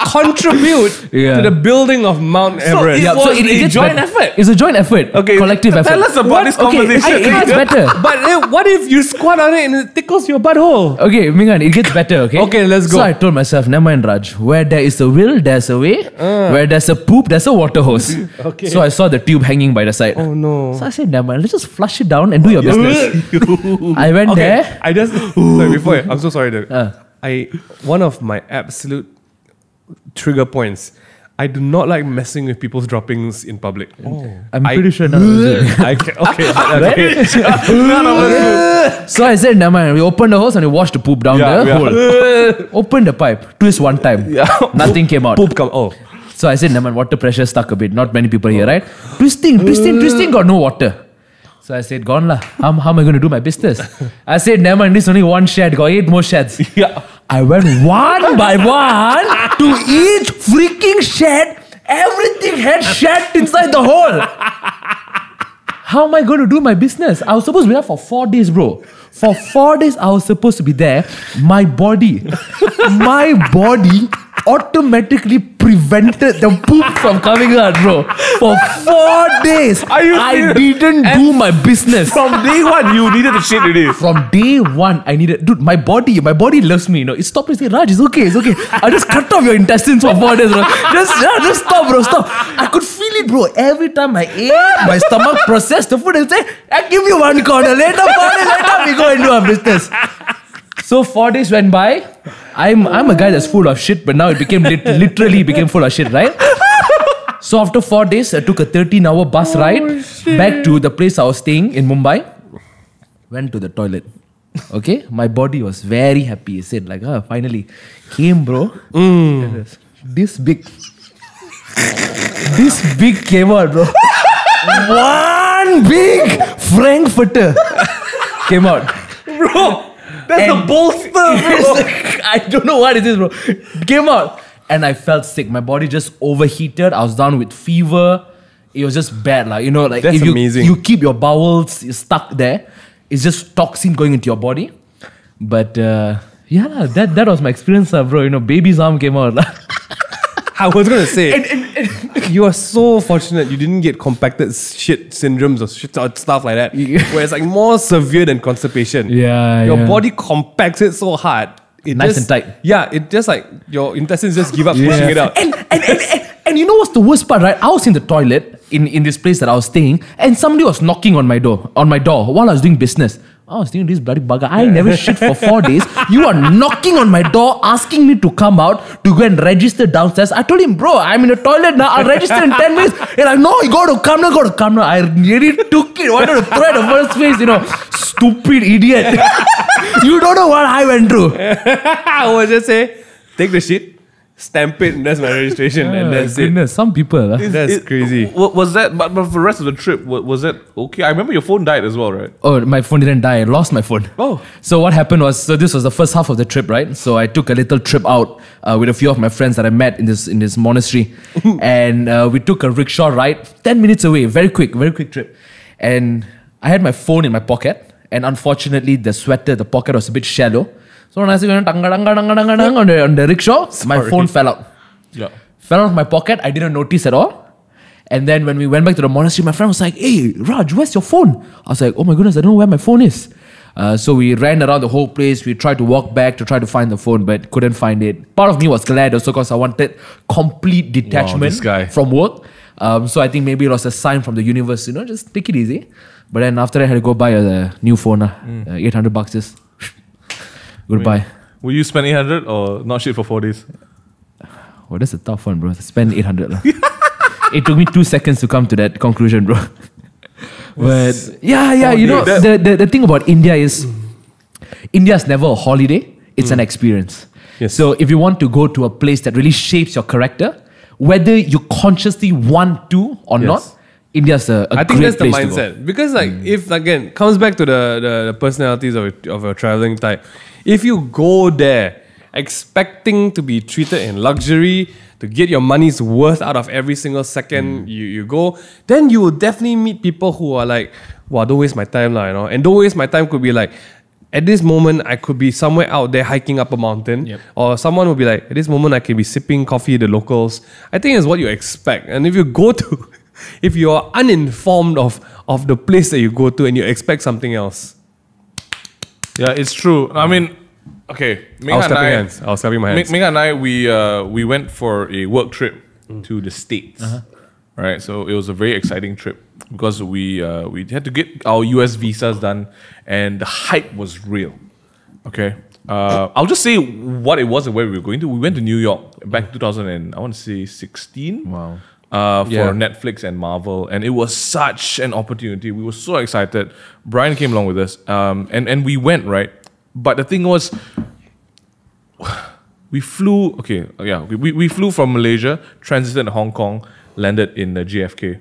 contribute Yeah. to the building of Mount Everest. it was a gets joint better. effort. It's a joint effort. Okay, Collective effort. tell us about this conversation. It gets better. But what if you squat on it and it tickles your butthole? Okay, Mingan, it gets better, okay? Okay, let's go. So I told myself, never mind, Raj. Where there is a will, there's a way. Where there's a poop, there's a water hose. Okay. So I saw the tube hanging by the side. Oh no. So I said, never mind, let's just flush it down and do your business. I went there. I just sorry before I'm so sorry dude. Uh. One of my absolute trigger points. I do not like messing with people's droppings in public. I'm pretty sure none of us do. Okay. None of us So I said, never mind. We opened the hose and we washed the poop down Yeah, the yeah. hole. Open the pipe. Twist one time. Nothing came out. Poop come. Oh. So I said, never mind. Water pressure stuck a bit. Not many people here, right? Twisting, got no water. So I said, gone lah. How am I going to do my business? I said, never mind, this is only one shed. Got 8 more sheds. Yeah. I went one by one to each freaking shed. Everything had shed inside the hole. How am I going to do my business? I was supposed to be there for 4 days, bro. For 4 days, I was supposed to be there. My body automatically prevented the poop from coming out, bro. For 4 days, I didn't do my business. From day one, you needed to shit already. From day one, I needed... Dude, my body loves me, you know. It stopped and said, Raj, it's okay. I'll just cut off your intestines for 4 days, bro. Just stop, bro, stop. I could feel it, bro. Every time I ate, my stomach processed the food and say, I'll give you 1 corner. Later we go and do our business. So 4 days went by. I'm a guy that's full of shit, but now it became literally became full of shit, right? So after 4 days, I took a 13-hour bus ride back to the place I was staying in Mumbai. Went to the toilet. Okay, my body was very happy. It said like, finally came, bro. This big came out, bro. One big Frankfurter came out, Bro, that's a bolster, bro. I don't know what it is, bro. It came out. And I felt sick. My body just overheated. I was down with fever. It was just bad. Like, you know, like That's if amazing. you keep your bowels stuck there, it's just toxin going into your body. But yeah, that was my experience, bro. You know, baby's arm came out. I was going to say, you are so fortunate you didn't get compacted shit syndromes or shit or stuff like that. Where it's like more severe than constipation. Your body compacts it so hard. It Nice just, and tight. Yeah, it just like your intestines just give up pushing it out. And you know what's the worst part, right? I was in the toilet in this place that I was staying, and somebody was knocking on my door while I was doing business. I was doing this bloody bugger. I never shit for 4 days. You are knocking on my door, asking me to come out to go and register downstairs. I told him, bro, I'm in the toilet now. I'll register in 10 minutes. And like, no, you got to come now. I really took it. Wanted to throw it in the first place, you know. Stupid idiot. You don't know what I went through. I would just say, take the shit, stamp it, and that's my registration, and that's Goodness, some people. That's crazy. Was that, but for the rest of the trip, was that okay? I remember your phone died as well, right? Oh, my phone didn't die. I lost my phone. Oh. So what happened was, so this was the first half of the trip, right? So I took a little trip out with a few of my friends that I met in this monastery. And we took a rickshaw ride 10 minutes away. Very quick trip. And I had my phone in my pocket. And unfortunately, the pocket was a bit shallow. So when I was going on the rickshaw, my phone fell out. Yeah. Fell out of my pocket. I didn't notice at all. And then when we went back to the monastery, my friend was like, hey, Raj, where's your phone? I was like, oh my goodness, I don't know where my phone is. So we ran around the whole place. We tried to walk back to try to find the phone, but couldn't find it. Part of me was glad also because I wanted complete detachment from work. So I think maybe it was a sign from the universe, you know, just take it easy. But then after that, I had to go buy a new phone, $800 just goodbye. Will you spend 800 or not shit for 4 days? Oh, that's a tough one, bro. Spend 800. It took me 2 seconds to come to that conclusion, bro. But yeah, you know, the thing about India is, India's never a holiday. It's an experience. Yes. So if you want to go to a place that really shapes your character, whether you consciously want to or not, India's a I think great that's the place to go. mindset. Because like if again comes back to the personalities of a traveling type, if you go there expecting to be treated in luxury, to get your money's worth out of every single second you go, then you will definitely meet people who are like, wow, don't waste my time, you know. And don't waste my time could be like, at this moment, I could be somewhere out there hiking up a mountain. Or someone will be like, at this moment, I can be sipping coffee at the locals. I think it's what you expect. And if you go to, if you are uninformed of the place that you go to and you expect something else. Yeah, it's true. I mean, okay. I was clapping my hands. MingH and I, we went for a work trip to the States. Right, so it was a very exciting trip because we had to get our US visas done, and the hype was real. Okay, I'll just say what it was and where we were going to. We went to New York back in 2016. Wow. For Netflix and Marvel, and it was such an opportunity. We were so excited. Brian came along with us, and we went, right. But the thing was, we flew. Okay, yeah, we flew from Malaysia, transited to Hong Kong, landed in the JFK,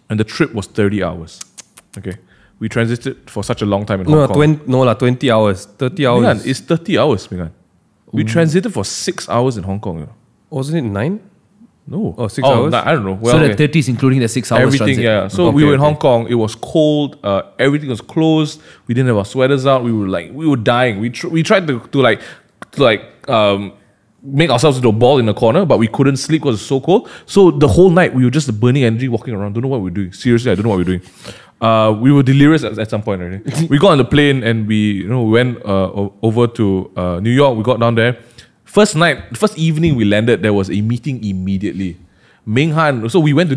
and the trip was 30 hours. Okay, we transited for such a long time in Hong Kong. 20 hours, 30 hours. Mingan, it's 30 hours, Mingan. We transited for 6 hours in Hong Kong. Wasn't it 9? No. Oh, 6 hours? I don't know. Well, So the 30 is including the 6 hours everything, transit. yeah. So we were in Hong Kong. It was cold. Everything was closed. We didn't have our sweaters out. We were dying. We tried to make ourselves into a ball in the corner, but we couldn't sleep because it's so cold. So the whole night we were just burning energy, walking around. Don't know what we were doing. Seriously, I don't know what we were doing. We were delirious at some point already. We got on the plane and we went over to New York. We got down there. First evening we landed, there was a meeting immediately. MingH, so we went to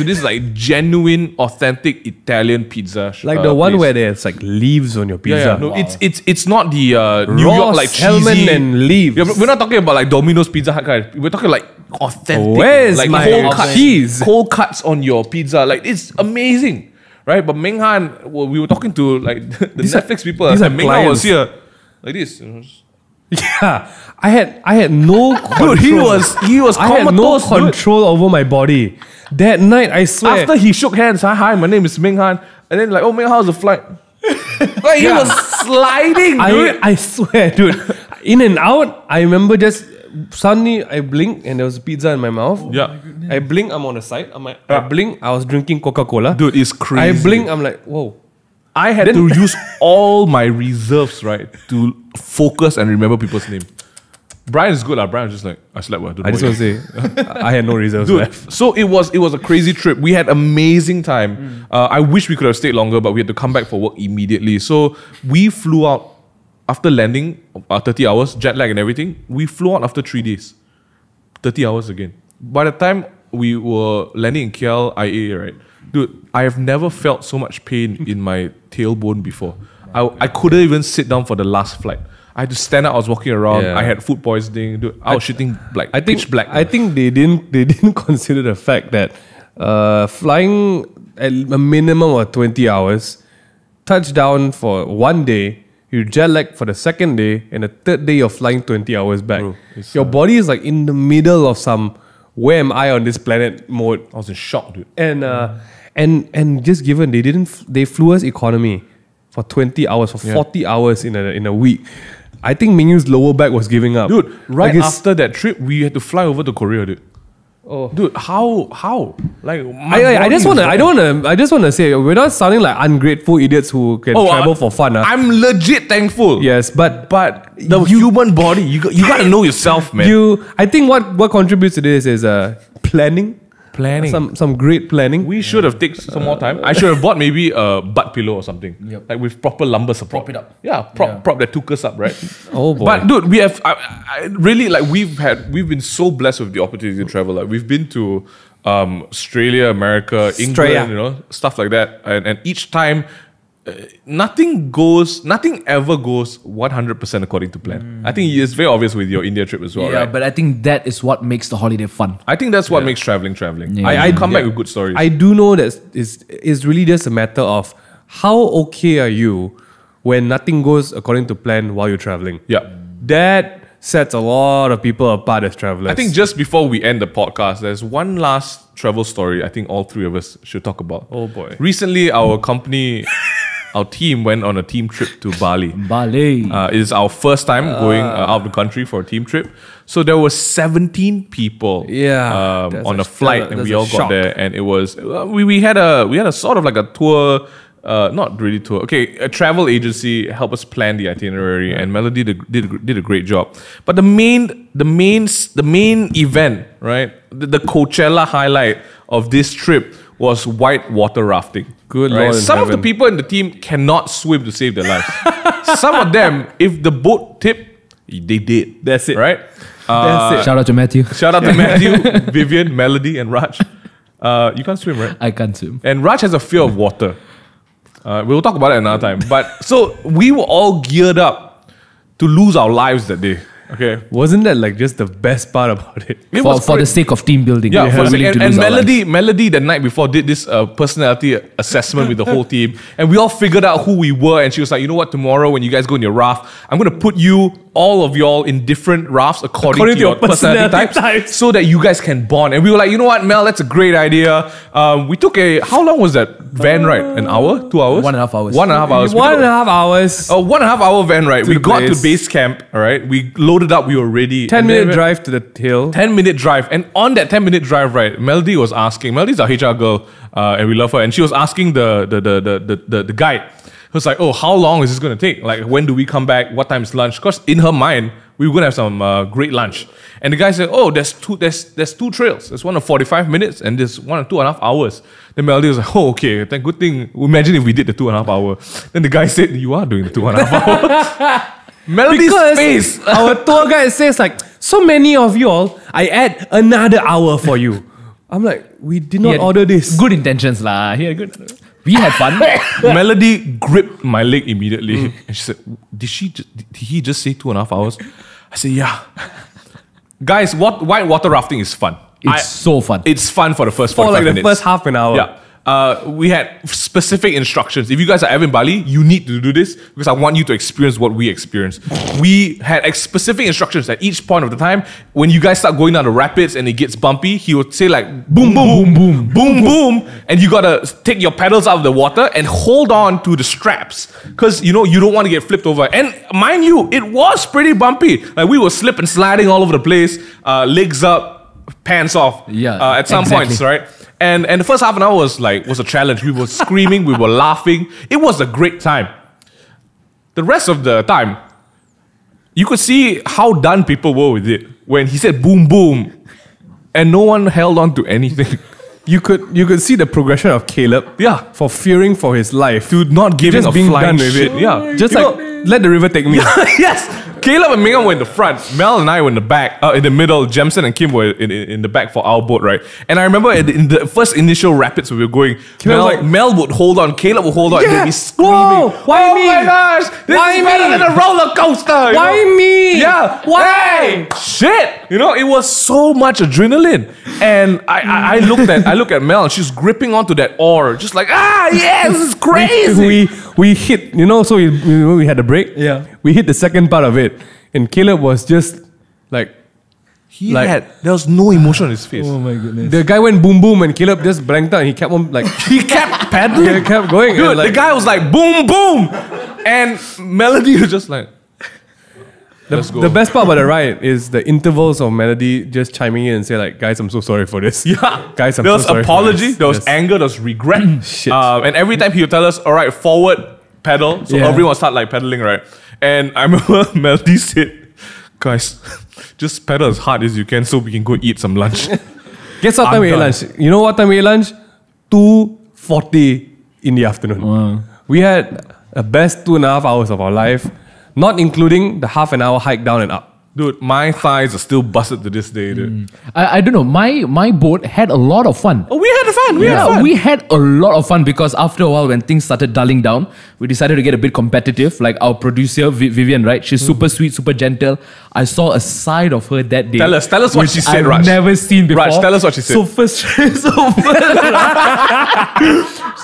this like genuine, authentic Italian pizza. Like the one place. where there's like leaves on your pizza. Yeah. No, it's not the New York like salmon cheesy and leaves. Yeah, we're not talking about like Domino's Pizza Hut kind. We're talking like authentic. Where's like my cheese? whole cuts on your pizza. Like it's amazing, right? But MingH, we were talking to like the Netflix people. these are And MingH was clients. here like this. Yeah, I had no control. Dude, he was I had no comatose, dude. control over my body. That night, I swear. After he shook hands, hi, my name is MingH, and then like, oh, how's the flight? Like he was sliding, dude. I swear, dude. In and out, I remember just suddenly I blinked and there was pizza in my mouth. Yeah. I blinked, I'm on the side. I blinked, I was drinking Coca-Cola. Dude, it's crazy. I blinked, I'm like, whoa. I had to use all my reserves, right, to focus and remember people's name. Brian is good, Brian was just like, I slept well. I just want to say, I had no reserves Dude, left. so it was a crazy trip. We had amazing time. I wish we could have stayed longer, but we had to come back for work immediately. So we flew out after landing, 30 hours, jet lag and everything. We flew out after 3 days. 30 hours again. By the time we were landing in KL, IA, right? Dude, I have never felt so much pain in my tailbone before. I couldn't even sit down for the last flight. I had to stand up. I was walking around. Yeah. I had food poisoning. Dude, I was shitting like pitch black. I think they didn't consider the fact that flying at a minimum of 20 hours, touchdown for 1 day, you jet lag for the second day, and the third day you're flying 20 hours back. Bro, your body is like in the middle of some where am I on this planet mode. I was in shock, dude. And just given they flew us economy for 20 hours, for 40 hours in a week. I think Ming's lower back was giving up. Dude, right after that trip, we had to fly over to Korea, dude. Oh. Dude, how? Like, I just want to say we're not sounding like ungrateful idiots who can travel for fun. I'm legit thankful. Yes, but the human body, you got to know yourself, man. I think what contributes to this is planning. Some great planning. We should have taken some more time. I should have bought maybe a butt pillow or something. Yep. Like with proper lumbar support. Prop it up. Yeah, prop that took us up, right? Oh boy. But dude, we have I really like we've been so blessed with the opportunity to travel. Like we've been to Australia, America, England, stuff like that. And each time nothing ever goes 100% according to plan. I think it's very obvious with your India trip as well, Yeah, right? but I think that is what makes the holiday fun. I think that's what makes traveling. Yeah. I come back with good stories. I do know that it's really just a matter of how okay are you when nothing goes according to plan while you're traveling. Yeah. That sets a lot of people apart as travelers. I think just before we end the podcast, there's one last travel story I think all three of us should talk about. Oh boy. Recently, our company, our team went on a team trip to Bali. Bali. It is our first time going out of the country for a team trip. So there were 17 people on a flight, and we all got there. And it was we had a sort of like a tour. Not really tour. Okay, a travel agency helped us plan the itinerary, and Melody did a great job. But the main event, right? The Coachella highlight of this trip was white water rafting. Good right? Lord in Some of the heaven. people in the team cannot swim to save their lives. Some of them, if the boat tipped, they did. That's it. Right? That's it. Shout out to Matthew. Shout out to Matthew, Vivian, Melody, and Raj. You can't swim, right? I can't swim. And Raj has a fear of water. We'll talk about it another time. But so we were all geared up to lose our lives that day. Okay. Wasn't that like just the best part about it? It was For the great. sake of team building. Yeah, we for were a willing second. to And lose our lives. Melody the night before did this personality assessment with the whole team, and we all figured out who we were. And she was like, "You know what? Tomorrow when you guys go in your raft, I'm gonna put you all of y'all in different rafts according to your personality types, so that you guys can bond. And we were like, you know what, Mel, that's a great idea. We took how long was that van ride? An hour? 2 hours? 1.5 hours. 1.5 hours. 1.5 hours. A 1.5 hour van ride. We got to base. base camp, all right? We loaded up, we were ready. 10-minute drive to the hill. 10-minute drive. And on that 10-minute drive, right, Melody was asking, Melody's our HR girl, and we love her, and she was asking the guide. He was like, oh, how long is this going to take? Like, when do we come back? What time is lunch? Because in her mind, we were going to have some great lunch. And the guy said, oh, there's two trails. There's one of 45 minutes and there's one of 2.5 hours. Then Melody was like, oh, okay, then good thing. Imagine if we did the 2.5 hour. Then the guy said, you are doing the 2.5 hour. Melody's face. Our tour guide says like, so many of y'all, I add another hour for you. I'm like, we did not order this. Good intentions lah. He had good. We had fun. Melody gripped my leg immediately. And she said, did he just say 2.5 hours? I said, yeah. Guys, white water rafting is fun. It's so fun. It's fun for the first For 45 like minutes. the first half an hour. Yeah. We had specific instructions. If you guys are ever in Bali, you need to do this because I want you to experience what we experienced. We had specific instructions at each point of the time. When you guys start going down the rapids and it gets bumpy, he would say like boom, boom, boom, boom, boom, boom, and you gotta take your pedals out of the water and hold on to the straps because you don't want to get flipped over. And mind you, it was pretty bumpy. Like we were slip and sliding all over the place, legs up, pants off. Yeah, at some points, right? And the first half an hour was a challenge. We were screaming, we were laughing. It was a great time. The rest of the time, you could see how done people were with it. When he said boom boom, and no one held on to anything. You could see the progression of Caleb. Yeah. For fearing for his life. To not giving just a being flying done with shit. it. Yeah. Just let the river take me. Yes. Caleb and Ming were in the front. Mel and I were in the back, in the middle. Jemson and Kim were in the back for our boat, right? And I remember in the first initial rapids we were going, Mel would hold on, Caleb would hold on, and they'd be screaming. Whoa, why me? Oh my gosh, this is better than a roller coaster. Why me? Yeah. Why? Hey, shit. It was so much adrenaline. And I look at Mel and she's gripping onto that oar, just like, yes, this is crazy. We hit, so we had a break. Yeah. We hit the second part of it. And Caleb was just like, there was no emotion on his face. Oh my goodness. the guy went boom boom and Caleb just blanked out and he kept on like, He kept paddling. he kept going. Dude, and like, the guy was like, boom, boom. And Melody was just like, let's go. The best part about the ride is the intervals of Melody just chiming in and say like, guys, I'm so sorry for this. Yeah. Guys, I'm there so was sorry apology, for this. there was Yes. anger, there was regret. Shit. And every time he would tell us, all right, forward, pedal. So everyone start like pedaling, right? And I remember Melody said, guys, just pedal as hard as you can so we can go eat some lunch. Guess what time we ate done. lunch? You know what time we ate lunch? 2:40 in the afternoon. Wow. We had the best 2.5 hours of our life, not including the half an hour hike down and up. Dude, my thighs are still busted to this day, dude. I don't know. My boat had a lot of fun. Oh, we had fun. We had fun. We had a lot of fun because after a while, when things started dulling down, we decided to get a bit competitive. Like our producer, Vivian, right? She's super sweet, super gentle. I saw a side of her that day. Tell us what which she said, I've Raj. never seen before. Raj, tell us what she said.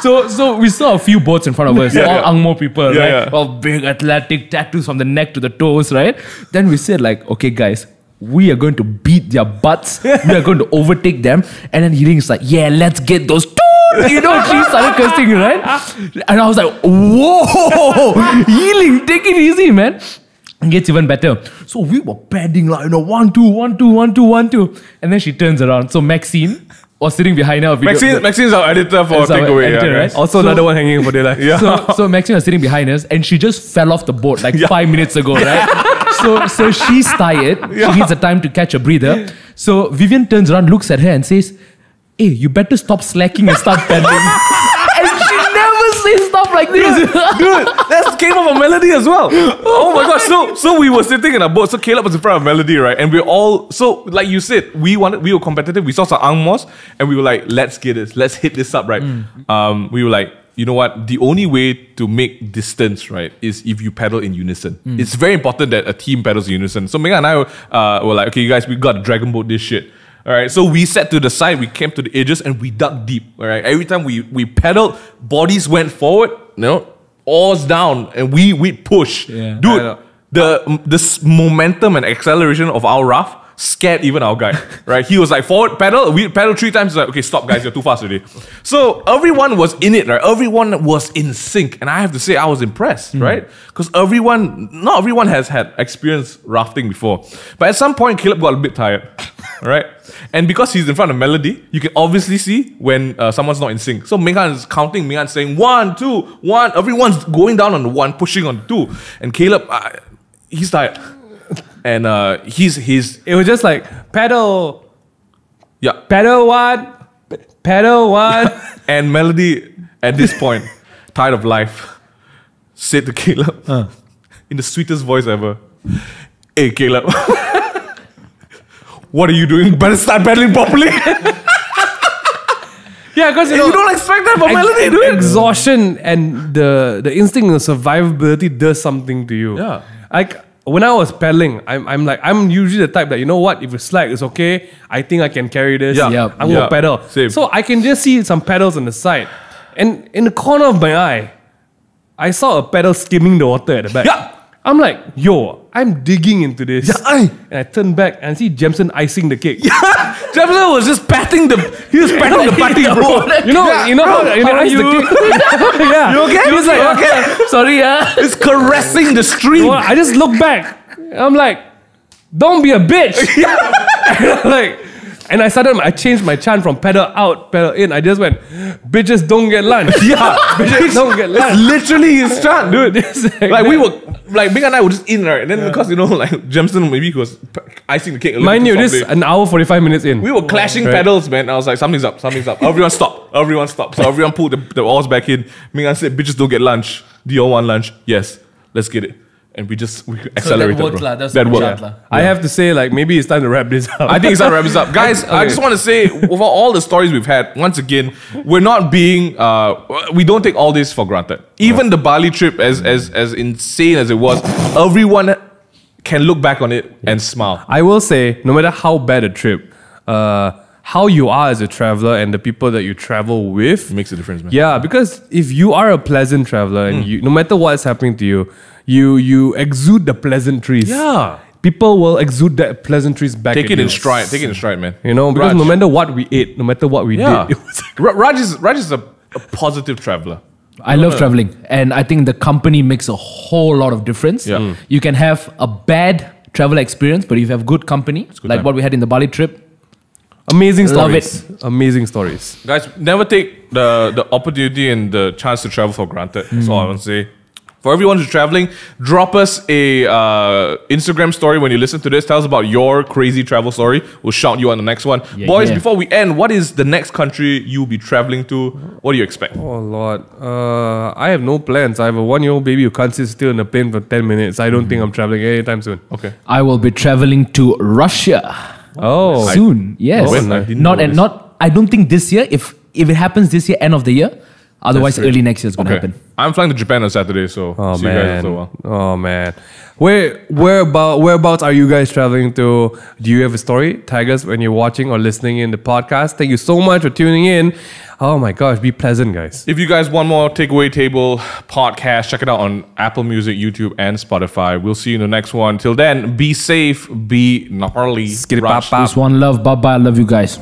So so we saw a few boats in front of us, all Angmo people, right? Yeah. All big athletic tattoos from the neck to the toes, right? Then we said like, okay, guys, we are going to beat their butts. We are going to overtake them. And then Yiling's like, yeah, let's get those. She started cursing, right? And I was like, whoa, Yiling, take it easy, man. It gets even better. So we were padding like, 1, 2, 1, 2, 1, 2, 1, 2. And then she turns around. So Maxine was sitting behind her. Maxine's our editor for Takeaway. Editor, right? Also another one hanging for their life. Yeah. So Maxine was sitting behind us and she just fell off the boat like 5 minutes ago, right? So she's tired. She needs a time to catch a breather. So Vivian turns around, looks at her and says, hey, you better stop slacking and start paddling. And she never says stuff like this. Dude, that came off a Melody as well. Oh my gosh. So we were sitting in a boat. So Caleb was in front of Melody, right? And we're all, so like you said, we were competitive. We saw some Angmos and we were like, let's get this. Let's hit this up, right? We were like, you know what? The only way to make distance, right, is if you pedal in unison. It's very important that a team pedals in unison. So Mega and I were like, okay, you guys, we got to dragon boat this shit. All right, so we sat to the side, we came to the edges, and we dug deep. All right, every time we pedaled, bodies went forward, oars down, and we push. Yeah. this momentum and acceleration of our raft scared even our guy, right? He was like, forward, pedal. We pedal 3 times. He's like, okay, stop, guys, you're too fast already. So everyone was in it, right? Everyone was in sync. And I have to say, I was impressed, right? Because not everyone has had experienced rafting before. But at some point, Caleb got a bit tired, right? And because he's in front of Melody, you can obviously see when someone's not in sync. So MingH is counting, MingH is saying 1, 2, 1. Everyone's going down on the 1, pushing on the 2. And Caleb, he's tired. And It was just like pedal, yeah, pedal 1, pedal 1. And Melody at this point, tired of life, said to Caleb in the sweetest voice ever, "Hey Caleb, what are you doing? You better start pedaling properly." Yeah, because You don't expect that from Melody, dude. Exhaustion and the instinct of survivability does something to you. Yeah. Like when I was pedaling, I'm usually the type that, you know what, if it's slack, it's okay. I think I can carry this. Yeah. Yep. I'm gonna pedal. Same. So I can just see some pedals on the side. And in the corner of my eye, I saw a pedal skimming the water at the back. Yeah. I'm like, yo, I'm digging into this. Yeah, aye. And I turn back and see Jemson icing the cake. Jefferson was just patting the patty, bro. You know how are ice the you? cake? Yeah. You okay? He was like, okay. Sorry, yeah. It's caressing the stream. Well, I just look back. I'm like, don't be a bitch. And I changed my chant from pedal out, pedal in. I just went, bitches don't get lunch. Yeah, Bitches don't get lunch. literally his chant, dude. This Like we were, like Bing and I were just in, right? And then because like Jemson maybe he was icing the cake a little Mind too you, this softly. an hour 45 minutes in. We were clashing Right. pedals, man. I was like, something's up. Everyone stop. So everyone pulled the oars back in. Ming and said, bitches don't get lunch. Do you all want lunch? Yes, let's get it. And we accelerated, worked, bro. lah. That's That the worked. chant, lah. I have to say, like, maybe it's time to wrap this up. I think it's time to wrap this up. Guys, I just want to say, over all the stories we've had, once again, we're not being, we don't take all this for granted. Even the Bali trip, as insane as it was, everyone can look back on it and smile. I will say, no matter how bad a trip, how you are as a traveler and the people that you travel with It makes a difference, man. Yeah, because if you are a pleasant traveler and you, no matter what's happening to you, you exude the pleasantries. Yeah. People will exude that pleasantries back. Take at it in you. stride. Take it in stride, man. You know, because Raj. no matter what we ate, no matter what we Yeah. did, it was Raj is a positive traveler. I love traveling, and I think the company makes a whole lot of difference. Yeah. Mm. You can have a bad travel experience, but if you have good company, good like time. what we had in the Bali trip, amazing Love stories. Amazing stories. Guys, never take the opportunity and the chance to travel for granted. That's all I want to say. For everyone who's traveling, drop us a Instagram story when you listen to this. Tell us about your crazy travel story. We'll shout you on the next one. Yeah, Boys, yeah. before we end, what is the next country you'll be traveling to? What do you expect? Oh Lord, I have no plans. I have a 1-year-old baby who can't sit still in a plane for 10 minutes. I don't think I'm traveling anytime soon. Okay. I will be traveling to Russia Oh, soon. Yes, When? I didn't not know and this. not. I don't think this year. If it happens this year, end of the year. Otherwise, That's early next year is going to Okay. happen. I'm flying to Japan on Saturday, so Oh see you guys man. after a while. Oh man. Whereabouts are you guys traveling to? Do you have a story? Tag us when you're watching or listening in the podcast. Thank you so much for tuning in. Oh my gosh, be pleasant, guys. If you guys want more Takeaway Table podcast, check it out on Apple Music, YouTube, and Spotify. We'll see you in the next one. Till then, be safe, be gnarly. Skitty Raj. pop. Just one love. Bye bye. I love you guys.